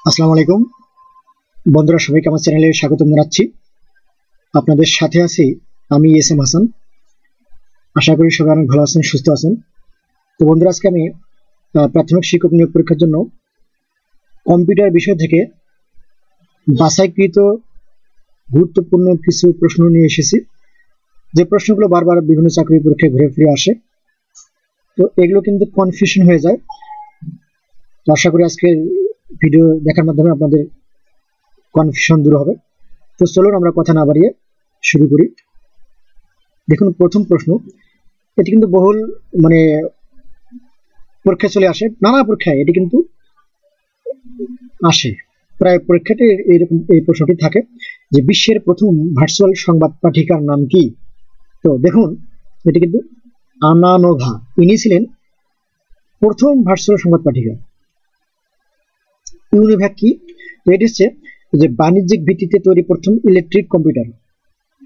আসসালামু আলাইকুম বন্ধুরা, সবাইকে আমার চ্যানেলে স্বাগত জানাচ্ছি। আপনাদের সাথে আছি আমি এস এম হাসান। আশা করি সবাই অনেক ভালো আছেন, সুস্থ আছেন। তো বন্ধুরা, আজকে আমি প্রাথমিক শিক্ষক নিয়োগ পরীক্ষার জন্য কম্পিউটার বিষয় থেকে বাছাইকৃত গুরুত্বপূর্ণ কিছু প্রশ্ন নিয়ে এসেছি, যে প্রশ্নগুলো বারবার বিভিন্ন চাকরি পরীক্ষায় ঘুরে ফিরে আসে। তো এগুলো কিন্তু কনফিউশন হয়ে যায়। তো আশা করি আজকের ভিডিও দেখার মাধ্যমে আপনাদের কনফিউশন দূর হবে। তো চলুন আমরা কথা না বাড়িয়ে শুরু করি। দেখুন, প্রথম প্রশ্ন, এটি কিন্তু বহুল পরীক্ষায় চলে আসে, নানা পরীক্ষায় এটি কিন্তু আসে, প্রায় পরীক্ষাতে এইরকম এই প্রশ্নটি থাকে যে বিশ্বের প্রথম ভার্চুয়াল সংবাদ পাঠিকার নাম কি? তো দেখুন, এটি কিন্তু আনানোভা, ইনি ছিলেন প্রথম ভার্চুয়াল সংবাদ পাঠিকা। ইউনিভ্যাক কি? তো এটি হচ্ছে যে বাণিজ্যিক ভিত্তিতে তৈরি প্রথম ইলেকট্রিক কম্পিউটার।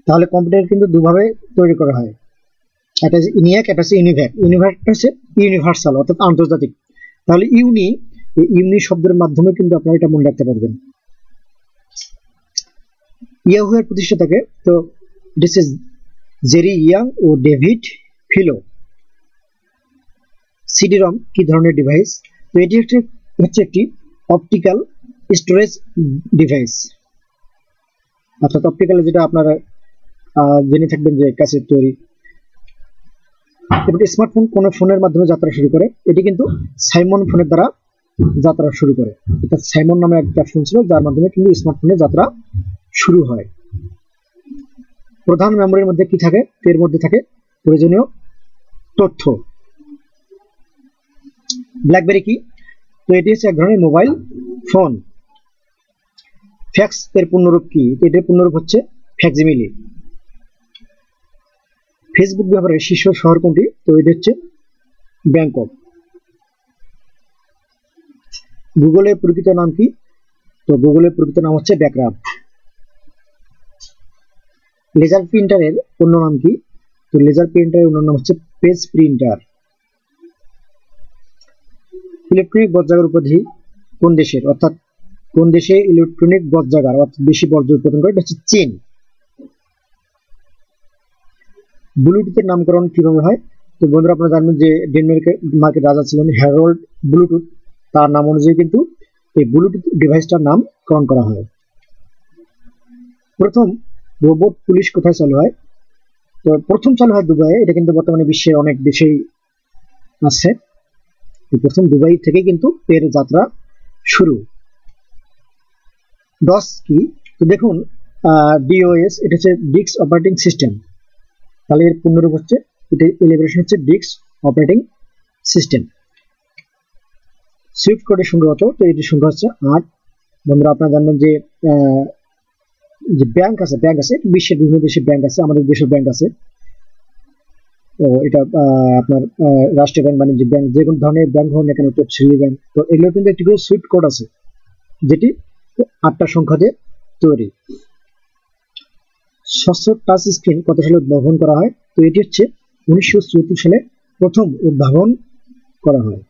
তাহলে কম্পিউটার কিন্তু দুভাবে তৈরি করা হয়, একটা হচ্ছে ইনিয়াক, একটা হচ্ছে ইউনিভ্যাক। ইউনিভ্যাকটা হচ্ছে ইউনিভার্সাল, অর্থাৎ আন্তর্জাতিক। তাহলে ইউনি শব্দের মাধ্যমে কিন্তু আপনারা এটা মনে রাখতে পারবেন। ইয়াহু এর প্রতিষ্ঠাতাকে, তো দিস ইজ জেরি ইয়াং ও ডেভিড ফিলো। সিডি রম কি ধরনের ডিভাইস? তো এটি হচ্ছে একটি অপটিক্যাল স্টোরেজ ডিভাইস, অর্থাৎ অপটিক্যাল, যেটা আপনারা জেনে থাকবেন যে ক্যাসেট তৈরি। এটি স্মার্টফোন কোন ফোনের মাধ্যমে যাত্রা শুরু করে? এটি কিন্তু সাইমন ফোনের দ্বারা যাত্রা শুরু করে। অর্থাৎ সাইমন নামে একটা ফোন ছিল, যার মাধ্যমে কিন্তু স্মার্টফোনের যাত্রা শুরু হয়। প্রধান মেমোরির মধ্যে কি থাকে? এর মধ্যে থাকে প্রয়োজনীয় তথ্য। ব্ল্যাকবেরি কি? তো এটি হচ্ছে এক ধরনের মোবাইল ফোন। ফ্যাক্স এর পূর্ণরূপ কি? এটির পূর্ণরূপ হচ্ছে ফ্যাক্সিমিলি। ফেসবুক ব্যবহারের শীর্ষ শহর কোনটি? তো এটি হচ্ছে ব্যাংকক। গুগলের প্রকৃত নাম কি? তো গুগলের প্রকৃত নাম হচ্ছে ব্যাকরাব। লেজার প্রিন্টারের অন্য নাম কি? তো লেজার প্রিন্টারের অন্য নাম হচ্ছে পেজ প্রিন্টার। ইলেকট্রনিক বজ্রাগার উপাধি কোন দেশের? অর্থাৎ কোন দেশে ইলেকট্রনিক বজ্রাগার অর্থাৎ বেশি বর্জ্য উৎপাদন করে? এটা হচ্ছে চীন। ব্লুটুথের নামকরণ কিভাবে হয়? তো বন্ধুরা, আপনারা জানবেন যে ডেনমার্কের রাজা ছিলেন হ্যারোল্ড ব্লুটুথ, তার নাম অনুযায়ী কিন্তু এই ব্লুটুথ ডিভাইসটার নামকরণ করা হয়। প্রথম রোবট পুলিশ কোথায় চালু হয়? তো প্রথম চালু হয় দুবাইয়ে। এটা কিন্তু বর্তমানে বিশ্বের অনেক দেশেই আছে। প্রথম দুবাই থেকে কিন্তু এর যাত্রা শুরু। ডস কি? তো দেখুন, ডিওএস এটা হচ্ছে ডিস্ক অপারেটিং সিস্টেম। তাহলে এর পূর্ণরূপ হচ্ছে, এটা এলিব্রেশন হচ্ছে ডিস্ক অপারেটিং সিস্টেম। সুইফট কোডের সংখ্যা কত? তো এটির সংখ্যা হচ্ছে 8। বন্ধুরা, আপনারা জানবেন যে ব্যাংক আছে বিশ্বের বিভিন্ন দেশে ব্যাংক আছে, আমাদের দেশের ব্যাংক আছে। তো এটা আপনার রাষ্ট্রীয় ব্যাংক, বাণিজ্যিক ব্যাংক, যে কোনো ধরনের ব্যাংক হোক না কেন, তফসিলি ব্যাংক, তো এগুলো কিন্তু একটি করে সুইফট কোড আছে, যেটি 8টা সংখ্যা দিয়ে তৈরি। ষষ্ঠ টাচ স্ক্রিন কত সালে উদ্ভাবন করা হয়? তো এটি হচ্ছে 1974 সালে প্রথম উদ্ভাবন করা হয়।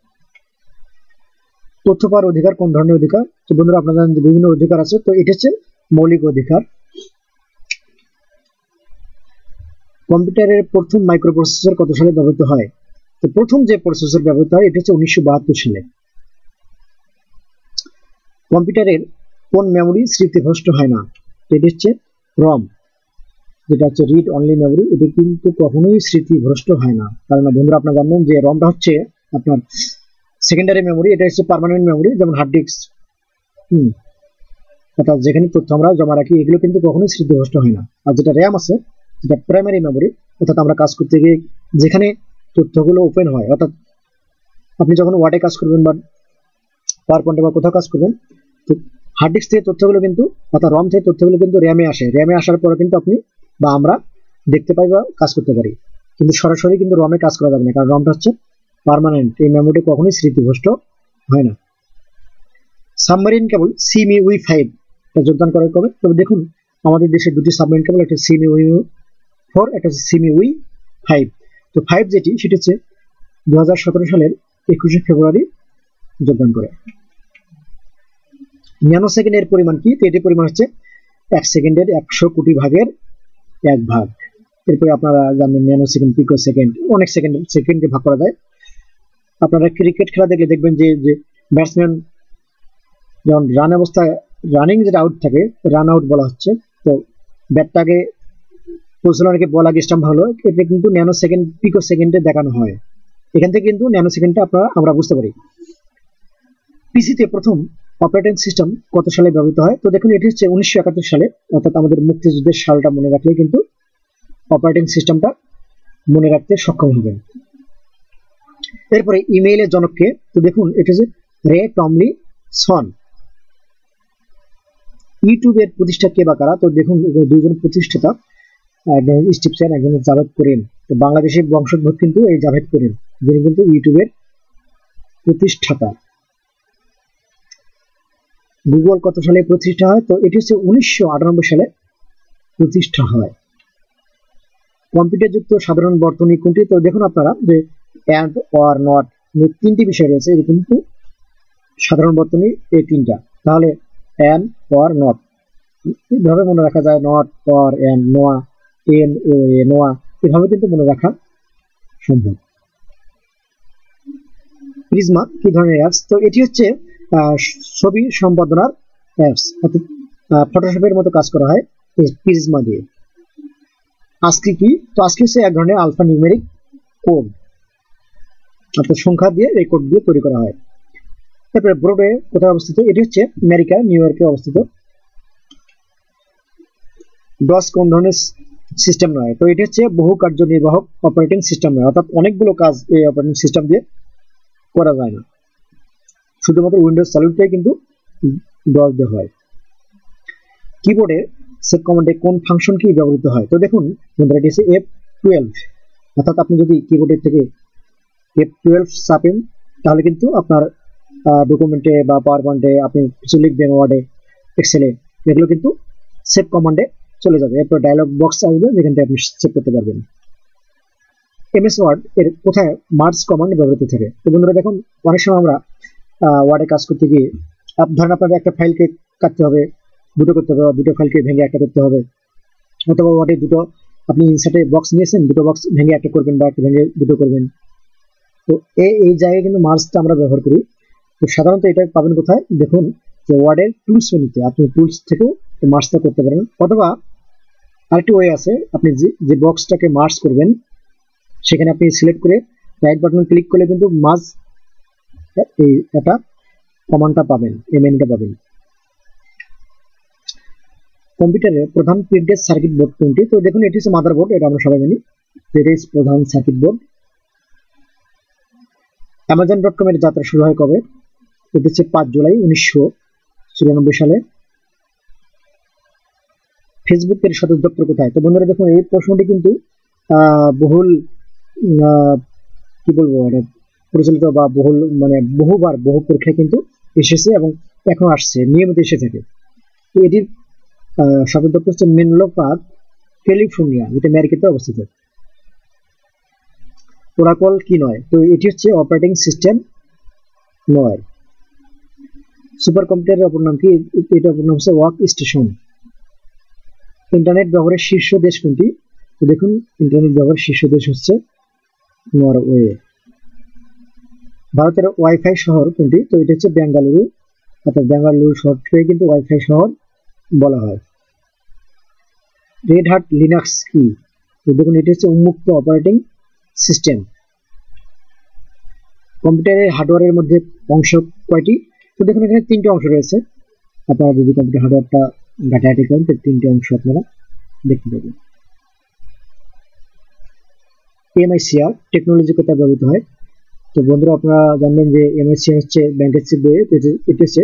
তথ্য পাওয়ার অধিকার কোন ধরনের অধিকার? তো বন্ধুরা, আপনারা জানেন যে বিভিন্ন অধিকার আছে, তো এটি হচ্ছে মৌলিক অধিকার। কম্পিউটারের প্রথম মাইক্রোপ্রসেসর কত সালে ব্যবহৃত হয়? তো প্রথম যে প্রসেসর ব্যবহৃত হয় এটি হচ্ছে 1972 সালে। কম্পিউটারের কোন মেমোরি স্মৃতিভ্রষ্ট হয় না? তো এটি হচ্ছে রম, যেটা হচ্ছে রিড অনলি মেমোরি। এটি কিন্তু কখনোই স্মৃতিভ্রষ্ট হয় না। কারণ বন্ধুরা, আপনারা জানবেন যে রমটা হচ্ছে আপনার সেকেন্ডারি মেমোরি, এটা হচ্ছে পার্মানেন্ট মেমোরি, যেমন হার্ড ডিস্ক, অর্থাৎ যেখানে তথ্য আমরা জমা রাখি, এগুলো কিন্তু কখনোই স্মৃতিভ্রষ্ট হয় না। আর যেটা র্যাম আছে, যেটা প্রাইমারি মেমোরি, অর্থাৎ আমরা কাজ করতে গিয়ে যেখানে তথ্যগুলো ওপেন হয়, অর্থাৎ আপনি যখন ওয়ার্ডে কাজ করবেন বা পাওয়ার পয়েন্টে বা কোথাও কাজ করবেন, তো হার্ড ডিস্ক থেকে তথ্যগুলো কিন্তু, অর্থাৎ রম থেকে তথ্যগুলো কিন্তু র্যামে আসে। র্যামে আসার পরে কিন্তু আপনি বা আমরা দেখতে পাই বা কাজ করতে পারি, কিন্তু সরাসরি কিন্তু রমে কাজ করা যাবে না, কারণ রমটা হচ্ছে পার্মানেন্ট। এই মেমোরি কখনোই স্মৃতিভ্রষ্ট হয় না। সাবমেরিন কেবল সিএমইউ-5 যোগদান করার কবে? তবে দেখুন, আমাদের দেশে দুটি সাবমেরিন কেবল, একটা সিএমইউ-4, একটা হচ্ছে সিএমইউ-5। তো 5 যেটি, সেটি হচ্ছে 2017 সালের 21শে ফেব্রুয়ারি যোগদান করে। ন্যানো সেকেন্ডের পরিমাণ কি? তো এটির পরিমাণ হচ্ছে 1 সেকেন্ডের 100 কোটি ভাগের 1 ভাগ। এরপরে আপনারা জানেন ন্যানো সেকেন্ড, পিকো সেকেন্ড, অনেক সেকেন্ডে ভাগ করা যায়। আপনারা ক্রিকেট খেলা দেখলে দেখবেন যে ব্যাটসম্যান যখন রান অবস্থায় রানিং যেটা আউট থাকে, রান আউট বলা হচ্ছে। তো ব্যাটটাকে পৌঁছানোর আগে বল আগে স্টাম্প হলো, এটা কিন্তু ন্যানো সেকেন্ড, পিকো সেকেন্ডে দেখানো হয়। এখান থেকে কিন্তু ন্যানো সেকেন্ডটা আমরা বুঝতে পারি। পিসিতে প্রথম অপারেটিং সিস্টেম কত সালে ব্যবহৃত হয়? তো দেখুন এটি হচ্ছে 1971 সালে, অর্থাৎ আমাদের মুক্তিযুদ্ধের সালটা মনে রাখলে কিন্তু অপারেটিং সিস্টেমটা মনে রাখতে সক্ষম হবেন। এরপরে ইমেইলের জনককে, তো দেখুন এটা হচ্ছে রে টমলিনসন। ইউটিউবের প্রতিষ্ঠা কে বা কারা? তো দেখুন দুজন প্রতিষ্ঠাতা, একজন স্টিভ চ্যান, একজন জাভেদ করিম। তো বাংলাদেশের বংশোদ্ভূত কিন্তু এই জাভেদ করিম, যিনি কিন্তু ইউটিউবের প্রতিষ্ঠাতা। গুগল কত সালে প্রতিষ্ঠা হয়? তো এটি হচ্ছে 1998 সালে প্রতিষ্ঠা হয়। কম্পিউটার যুক্ত সাধারণ বর্তনী কোনটি? তো দেখুন আপনারা যে অ্যান্ড অর নট, তিনটি বিষয় রয়েছে, এটি কিন্তু সাধারণ বর্তনী এই তিনটা। তাহলে অ্যান্ড অর নট এভাবে মনে রাখা যায়, নট অর অ্যান্ড, নোয়া, এন ও এ, নোয়া, এভাবে কিন্তু মনে রাখা সম্ভব। প্রিজমা কি ধরনের অ্যাপস? তো এটি হচ্ছে ছবি সম্পাদনার অ্যাপস, অর্থাৎ ফটোশপের মতো কাজ করা হয় প্রিজমা দিয়ে। আজকি কি? তো আজকি হচ্ছে এক ধরনের আলফা নিউমেরিক কোড, অর্থাৎ সংখ্যা দিয়ে এই কোড দিয়ে তৈরি করা হয়। তারপরে ব্রডওয়ে কোথায় অবস্থিত? এটি হচ্ছে আমেরিকা, নিউ ইয়র্কে অবস্থিত। ডস কোন ধরনের সিস্টেম নয়? তো এটি হচ্ছে বহু কার্যনির্বাহক অপারেটিং সিস্টেম নয়, অর্থাৎ অনেকগুলো কাজ এই অপারেটিং সিস্টেম দিয়ে করা যায় না, শুধুমাত্র উইন্ডোজ চালুটাই কিন্তু ডস দিয়ে হয়। কিবোর্ডে সেট কমান্ডে কোন ফাংশন কি ব্যবহৃত হয়? তো দেখুন বন্ধুরা, এটি হচ্ছে F12, অর্থাৎ আপনি যদি কিবোর্ডের থেকে F12 চাপেন তাহলে কিন্তু আপনার ডকুমেন্টে বা পাওয়ার পয়েন্টে আপনি কিছু লিখবেন, ওয়ার্ডে, এক্সেলে, এগুলো কিন্তু সেভ কমান্ডে চলে যাবে। এরপর ডায়লগ বক্স আসবে, যেখান থেকে আপনি সেভ করতে পারবেন। এমএস ওয়ার্ড এর কোথায় মার্জ কমান্ড ব্যবহৃত থাকে? তো বন্ধুরা দেখুন, অনেক সময় আমরা ওয়ার্ডে কাজ করতে গিয়ে ধরেন আপনাদের একটা ফাইলকে কাটতে হবে, দুটো করতে হবে, দুটো ফাইলকে ভেঙে একটা করতে হবে, অথবা ওয়ার্ডে দুটো আপনি ইনসার্টে বক্স নিয়েছেন, দুটো বক্স ভেঙে একটা করবেন বা একটা ভেঙে দুটো করবেন। তো এই জায়গায় কিন্তু মার্জটা আমরা ব্যবহার করি। তো সাধারণত এটা পাবেন কোথায়? দেখুন যে ওয়ার্ডের টুলস মেনুতে আপনি টুলস থেকেও মার্জটা করতে পারেন, অথবা আরেকটি ওয়ে আছে, আপনি যে বক্সটাকে মার্জ করবেন সেখানে আপনি সিলেক্ট করে রাইট বাটন ক্লিক করলে কিন্তু মার্জ এটা কমান্ডটা পাবেন, এই মেনুটা পাবেন। কম্পিউটারের প্রধান প্রিন্টেড সার্কিট বোর্ড কোনটি? তো দেখুন এটি হচ্ছে মাদারবোর্ড, এটা আমরা সবাই জানি, এটি প্রধান সার্কিট বোর্ড। Amazon.com এর যাত্রা শুরু হয় কবে? এটি হচ্ছে 5 জুলাই 1994 সালে। ফেসবুকের সদর দপ্তর কোথায়? তো বন্ধুরা দেখুন এই প্রশ্নটি কিন্তু বহুল কি বলবো, এটা প্রচলিত বা বহুল মানে বহুবার বহু পরীক্ষায় কিন্তু এসেছে এবং এখন আসছে, নিয়মিত এসে থাকে। তো এটির সদর দপ্তর হচ্ছে মেনলো পার্ক, ক্যালিফোর্নিয়া, যেটা আমেরিকাতে অবস্থিত। ওরাকল কি নয়? তো এটি হচ্ছে অপারেটিং সিস্টেম নয়। সুপার কম্পিউটারের অপর নাম কি? এটা অপর নাম হচ্ছে ওয়ার্ক স্টেশন। ইন্টারনেট ব্যবহারের শীর্ষ দেশ কোনটি? তো দেখুন ইন্টারনেট ব্যবহারের শীর্ষ দেশ হচ্ছে নরওয়ে। ভারতের ওয়াইফাই শহর কোনটি? তো এটা হচ্ছে বেঙ্গালুরু, অর্থাৎ বেঙ্গালুরু শহরকে কিন্তু ওয়াইফাই শহর বলা হয়। রেড হ্যাট লিনাক্স কি? তো দেখুন এটি হচ্ছে উন্মুক্ত অপারেটিং সিস্টেম। কম্পিউটারের হার্ডওয়্যারের মধ্যে অংশ কয়টি? তো দেখুন এখানে 3টি অংশ রয়েছে, আপনারা যদি কম্পিউটার হার্ডওয়্যারটা ঘাটাঘাটি করেন তো 3টি অংশ আপনারা দেখতে পাবেন। এমআইসিআর টেকনোলজি কোথায় ব্যবহৃত হয়? তো বন্ধুরা আপনারা জানবেন যে এমআইসিআর হচ্ছে ব্যাংকের চেক বইয়ে, এটি হচ্ছে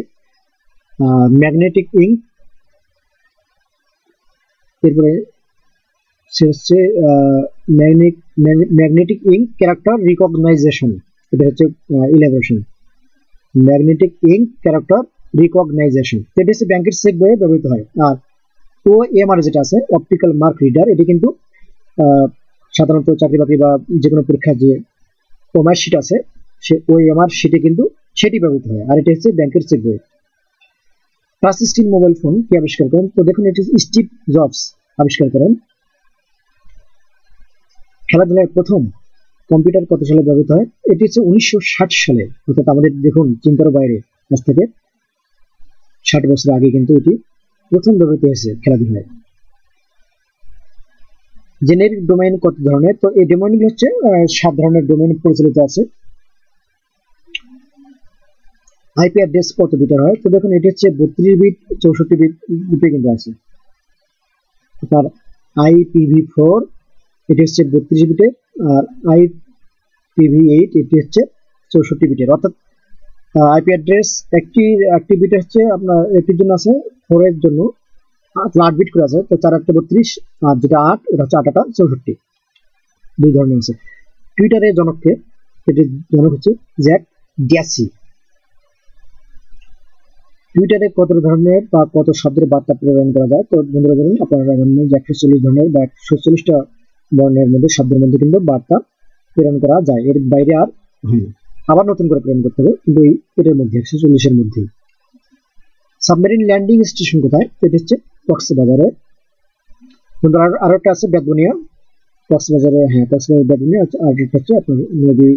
ম্যাগনেটিক ইঙ্ক, এরপরে সে হচ্ছে ম্যাগনেটিক ইঙ্ক ক্যারেক্টার রিকগনাইজেশন, এটা হচ্ছে elaboration. Magnetic ink character recognition, এটা হচ্ছে ব্যাংকের চেক বইয়ে ব্যবহৃত হয়। আর ওএমআর যেটা আছে, অপটিক্যাল মার্ক রিডার, এটি কিন্তু সাধারণত চাকরি বাকরি বা যে কোনো পরীক্ষার যে ওএমআর শিট আছে সে ওএমআর শিটে কিন্তু সেটি ব্যবহৃত হয়, আর এটি হচ্ছে ব্যাংকের চেক বই। টাচ স্ক্রিন মোবাইল ফোন কে আবিষ্কার করেন? তো দেখুন এটি স্টিভ জবস আবিষ্কার করেন। খেলাধুলার প্রথম কম্পিউটার কত সালে ব্যবহৃত হয়? এটি হচ্ছে 1960 সালে, অর্থাৎ আমাদের দেখুন চিন্তার বাইরে, আজ থেকে 60 বছর আগে কিন্তু এটি প্রথম ব্যবহৃত হয়েছে খেলাধুলায়। জেনেরিক ডোমেইন কত ধরনের? তো এই ডোমেইনগুলো হচ্ছে 7 ধরনের ডোমেইন প্রচলিত আছে। আইপি অ্যাড্রেস কত বিটার হয়? তো দেখুন এটি হচ্ছে 32 বিট 64 বিট দুটোই কিন্তু আছে। তার IPv4 এটি হচ্ছে 32 বিটের, আর IPv8 এটি হচ্ছে 64 বিটের। অর্থাৎ আইপি অ্যাড্রেস একটি বিট হচ্ছে আপনার একটির জন্য আছে 4 এর জন্য 8 বিট করে আছে, তো 4 8 32, আর যেটা 8 ওটা হচ্ছে 8 8 64, দুই ধরনের আছে। টুইটারের জনককে? এটির জনক হচ্ছে জ্যাক ড্যাসি। টুইটারে কত ধরনের বা কত শব্দের বার্তা প্রেরণ করা যায়? তো বন্ধুরা ধরুন আপনারা জানেন যে 140 ধরনের বা 140টা বর্ণের মধ্যে শব্দের মধ্যে কিন্তু বার্তা প্রেরণ করা যায়, এর বাইরে আর হয় না। আবার নতুন করে প্রেরণ করতে হবে, কিন্তু এটার মধ্যে 140 এর মধ্যে। সাবমেরিন ল্যান্ডিং স্টেশন কোথায়? এটা হচ্ছে কক্সবাজারে। বন্ধুরা আরো একটা আছে বেতবুনিয়া, কক্সবাজারে, হ্যাঁ কক্সবাজার বেতবুনিয়া, আর এটা হচ্ছে আপনার নদী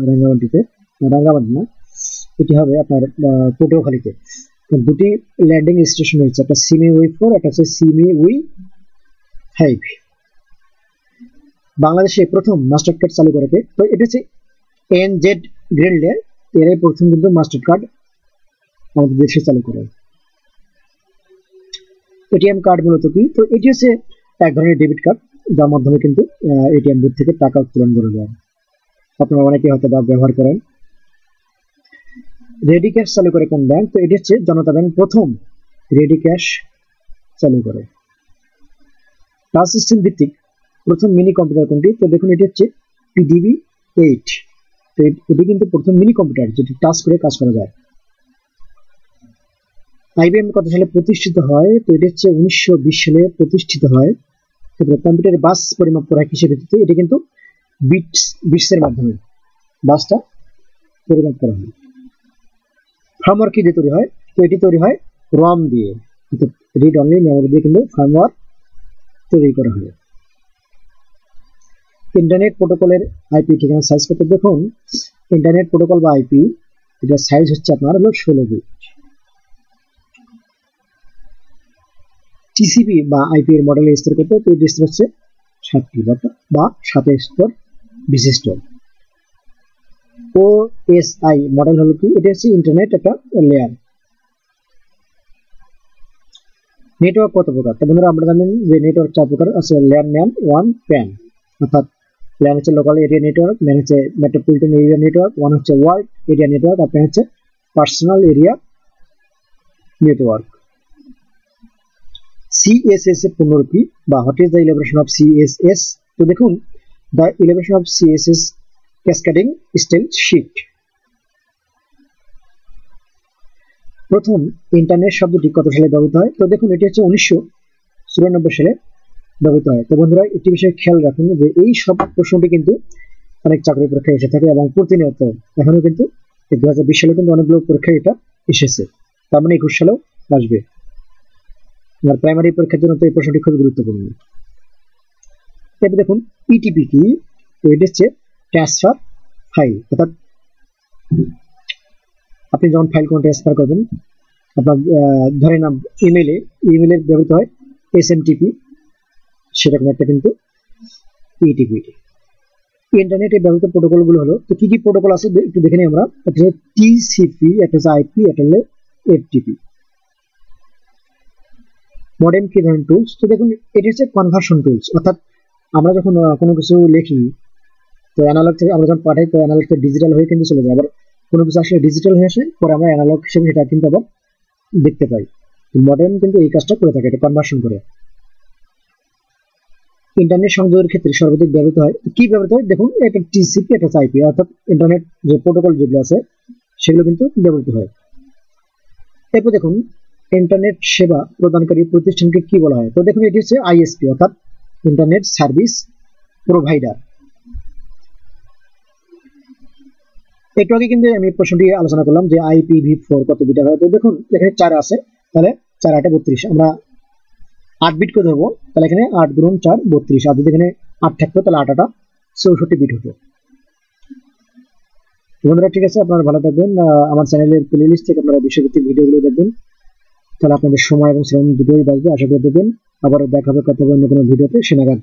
রাঙ্গামাটিতে, রাঙ্গামাটি না, এটি হবে আপনার পটুয়াখালীতে। দুটি ল্যান্ডিং স্টেশন রয়েছে, একটা সিমি উই 4, একটা হচ্ছে সিমি উই 5। বাংলাদেশে প্রথম মাস্টার কার্ড চালু করে কে? তো এটা হচ্ছে এনজেড গ্রিনলে, এরাই প্রথম কিন্তু মাস্টার কার্ড আমাদের দেশে চালু করে। এটিএম কার্ড মূলত কি? তো এটি হচ্ছে এক ধরনের ডেবিট কার্ড, যার মাধ্যমে কিন্তু এটিএম বুথ থেকে টাকা উত্তোলন করা যায়। আপনারা অনেকে হয়তো ব্যবহার করেন। রেডি ক্যাশ চালু করে কোন ব্যাংক? তো এটি হচ্ছে জনতা ব্যাংক প্রথম রেডি ক্যাশ চালু করে। টাচ সিস্টেম ভিত্তিক প্রথম মিনি কম্পিউটার কোনটি? তো দেখুন এটি হচ্ছে PDB-8। তো এটি কিন্তু প্রথম মিনি কম্পিউটার যেটি টাচ করে কাজ করা যায়। IBM কত সালে প্রতিষ্ঠিত হয়? তো এটি হচ্ছে 1920 সালে প্রতিষ্ঠিত হয়। কম্পিউটারে বাস পরিমাপ করা কিসের ভিত্তিতে? এটি কিন্তু বিটসের মাধ্যমে বাসটা পরিমাপ করা হয়। ফার্মওয়্যার কি দিয়ে তৈরি হয়? তো এটি তৈরি হয় রম দিয়ে, অর্থাৎ রিড অনলি মেমোরি দিয়ে কিন্তু ফার্মওয়্যার তৈরি করা হয়। ইন্টারনেট প্রোটোকলের আইপি ঠিকানা সাইজ কত? দেখুন ইন্টারনেট প্রোটোকল বা আইপি এটার সাইজ হচ্ছে আপনার হলো 16 বিট। টিসিপি বা আইপি এর মডেলের স্তর কত? তো এর স্তর হচ্ছে 7টি বা 7 স্তর বিশিষ্ট। OSI মডেল হলো কি? এটা হচ্ছে ইন্টারনেট একটা লেয়ার। নেটওয়ার্ক কত প্রকার? তো বন্ধুরা আমরা জানেন যে নেটওয়ার্ক 4 প্রকার আছে, ল্যান, ম্যান, ওয়ান, প্যান। অর্থাৎ ল্যান হচ্ছে লোকাল এরিয়া নেটওয়ার্ক, ম্যান হচ্ছে মেট্রোপলিটন এরিয়া নেটওয়ার্ক, ওয়ান হচ্ছে ওয়ার্ল্ড এরিয়া নেটওয়ার্ক, আর প্যান হচ্ছে পার্সোনাল এরিয়া নেটওয়ার্ক। CSS এর পূর্ণরূপ বা what is the elaboration of CSS? তো দেখুন the elaboration of CSS cascading style sheet. প্রথম ইন্টারনেট শব্দটি কত সালে ব্যবহৃত হয়? তো দেখুন এটি হচ্ছে 1994 সালে ব্যবহৃত হয়। তো বন্ধুরা একটি বিষয়ে খেয়াল রাখুন যে এই সব প্রশ্নটি কিন্তু অনেক চাকরি পরীক্ষায় এসে থাকে এবং প্রতিনিয়ত এখনো কিন্তু 2020 সালে কিন্তু অনেকগুলো পরীক্ষায় এটা এসেছে, তার মানে 21 সালেও আসবে। আর প্রাইমারি পরীক্ষার জন্য তো এই প্রশ্নটি খুবই গুরুত্বপূর্ণ। এবার দেখুন পিটিপি কি? তো এটা হচ্ছে ট্রান্সফার ফাইল, অর্থাৎ আপনি যখন ফাইল কোনো ট্রান্সফার করবেন আপনার ধরে নাম ইমেইলে ব্যবহৃত হয় SMTP, সেরকম একটা কিন্তু পিটিপি। ইন্টারনেটে ব্যবহৃত প্রোটোকলগুলো হলো, তো কি কি প্রোটোকল আছে একটু দেখে নিই আমরা। একটা হচ্ছে TCP, একটা হচ্ছে IP, একটা হলো FTP। মডেম কি ধরনের টুলস? তো দেখুন এটি হচ্ছে কনভার্সন টুলস, অর্থাৎ আমরা যখন কোনো কিছু লিখি তো অ্যানালগ থেকে আমরা যখন পাঠাই তো অ্যানালগ থেকে ডিজিটাল হয়ে কিন্তু চলে যায়, আবার কোনো কিছু আসলে ডিজিটাল হয়ে আসে পরে আমরা অ্যানালগ হিসেবে সেটা কিন্তু আবার দেখতে পাই। মডেম কিন্তু এই কাজটা করে থাকে, এটা কনভার্সন করে। ইন্টারনেট সংযোগের ক্ষেত্রে সর্বাধিক ব্যবহৃত হয় কি ব্যবহৃত হয়? দেখুন এটা TCP, এটা IP, অর্থাৎ ইন্টারনেট যে প্রোটোকল যেগুলো আছে সেগুলো কিন্তু ব্যবহৃত হয়। এরপর দেখুন ইন্টারনেট সেবা প্রদানকারী প্রতিষ্ঠানকে কি বলা হয়? তো দেখুন এটি হচ্ছে ISP, অর্থাৎ ইন্টারনেট সার্ভিস প্রোভাইডার। একটু আগে কিন্তু আমি প্রশ্নটি আলোচনা করলাম যে IPv4 কত বিট হয়। তো দেখুন এখানে 4 আছে, তাহলে 4 8 32, আমরা 8 বিট করে ধরবো, তাহলে এখানে 8 গুণ 4 32, আর যদি এখানে 8 থাকতো তাহলে 8 8 64 বিট হতো। তো বন্ধুরা ঠিক আছে, আপনারা ভালো থাকবেন। আমার চ্যানেলের প্লেলিস্ট থেকে আপনারা বিষয়ভিত্তিক ভিডিওগুলো দেখবেন, তাহলে আপনাদের সময় এবং শ্রম দুটোই বাঁচবে। আশা করি দেখবেন। আবার দেখা হবে কথা হবে অন্য কোনো ভিডিওতে। সে নাগাদ